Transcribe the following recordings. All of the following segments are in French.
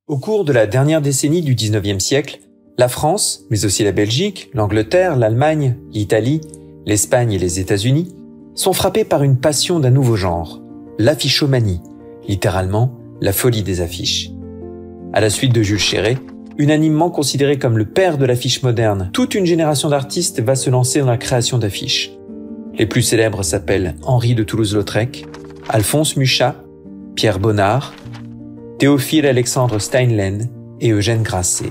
Au cours de la dernière décennie du XIXe siècle, la France, mais aussi la Belgique, l'Angleterre, l'Allemagne, l'Italie, l'Espagne et les États-Unis, sont frappés par une passion d'un nouveau genre, l'affichomanie, littéralement la folie des affiches. À la suite de Jules Chéret, unanimement considéré comme le père de l'affiche moderne, toute une génération d'artistes va se lancer dans la création d'affiches. Les plus célèbres s'appellent Henri de Toulouse-Lautrec, Alphonse Muchat, Pierre Bonnard, Théophile Alexandre Steinlen et Eugène Grasset.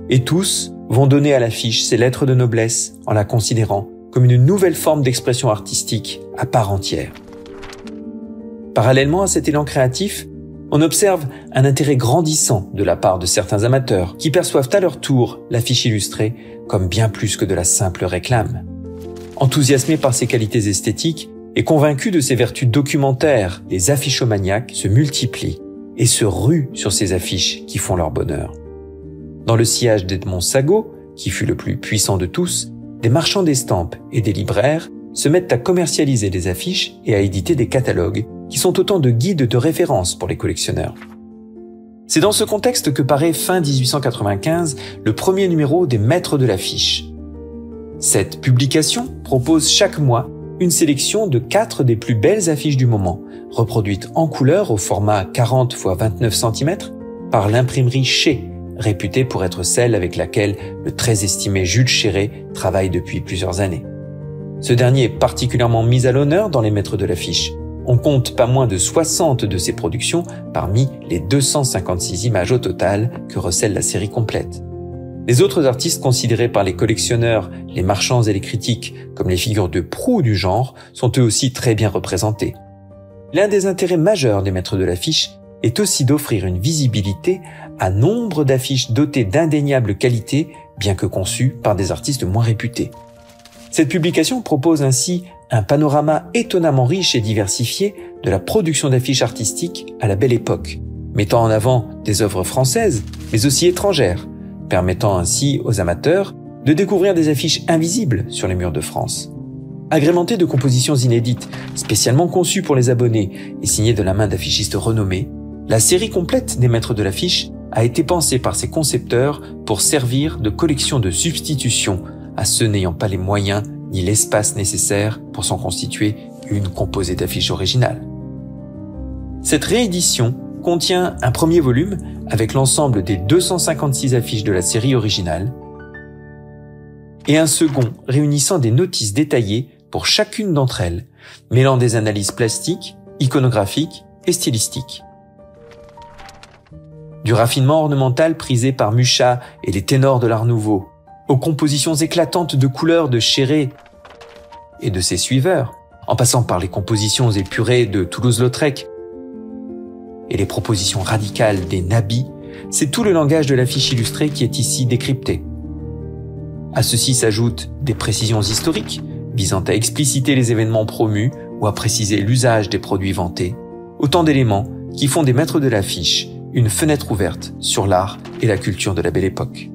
Et tous vont donner à l'affiche ses lettres de noblesse en la considérant comme une nouvelle forme d'expression artistique à part entière. Parallèlement à cet élan créatif, on observe un intérêt grandissant de la part de certains amateurs qui perçoivent à leur tour l'affiche illustrée comme bien plus que de la simple réclame. Enthousiasmés par ses qualités esthétiques et convaincus de ses vertus documentaires, les affichomaniaques se multiplient et se ruent sur ces affiches qui font leur bonheur. Dans le sillage d'Edmond Sagot, qui fut le plus puissant de tous, des marchands d'estampes et des libraires se mettent à commercialiser des affiches et à éditer des catalogues qui sont autant de guides de référence pour les collectionneurs. C'est dans ce contexte que paraît fin 1895 le premier numéro des Maîtres de l'affiche. Cette publication propose chaque mois une sélection de 4 des plus belles affiches du moment, reproduites en couleur au format 40 x 29 cm par l'imprimerie Chez, réputée pour être celle avec laquelle le très estimé Jules Chéret travaille depuis plusieurs années. Ce dernier est particulièrement mis à l'honneur dans les Maîtres de l'affiche. On compte pas moins de 60 de ses productions parmi les 256 images au total que recèle la série complète. Les autres artistes considérés par les collectionneurs, les marchands et les critiques comme les figures de proue du genre sont eux aussi très bien représentés. L'un des intérêts majeurs des Maîtres de l'affiche est aussi d'offrir une visibilité à nombre d'affiches dotées d'indéniables qualités, bien que conçues par des artistes moins réputés. Cette publication propose ainsi un panorama étonnamment riche et diversifié de la production d'affiches artistiques à la Belle Époque, mettant en avant des œuvres françaises, mais aussi étrangères, permettant ainsi aux amateurs de découvrir des affiches invisibles sur les murs de France. Agrémentée de compositions inédites, spécialement conçues pour les abonnés et signées de la main d'affichistes renommés, la série complète des Maîtres de l'affiche a été pensée par ses concepteurs pour servir de collection de substitution à ceux n'ayant pas les moyens ni l'espace nécessaire pour s'en constituer une composée d'affiches originales. Cette réédition contient un premier volume avec l'ensemble des 256 affiches de la série originale et un second réunissant des notices détaillées pour chacune d'entre elles, mêlant des analyses plastiques, iconographiques et stylistiques. Du raffinement ornemental prisé par Muchat et les ténors de l'Art Nouveau, aux compositions éclatantes de couleurs de Chéret et de ses suiveurs, en passant par les compositions épurées de Toulouse-Lautrec et les propositions radicales des nabis, c'est tout le langage de l'affiche illustrée qui est ici décrypté. À ceci s'ajoutent des précisions historiques, visant à expliciter les événements promus ou à préciser l'usage des produits vantés, autant d'éléments qui font des Maîtres de l'affiche une fenêtre ouverte sur l'art et la culture de la Belle Époque.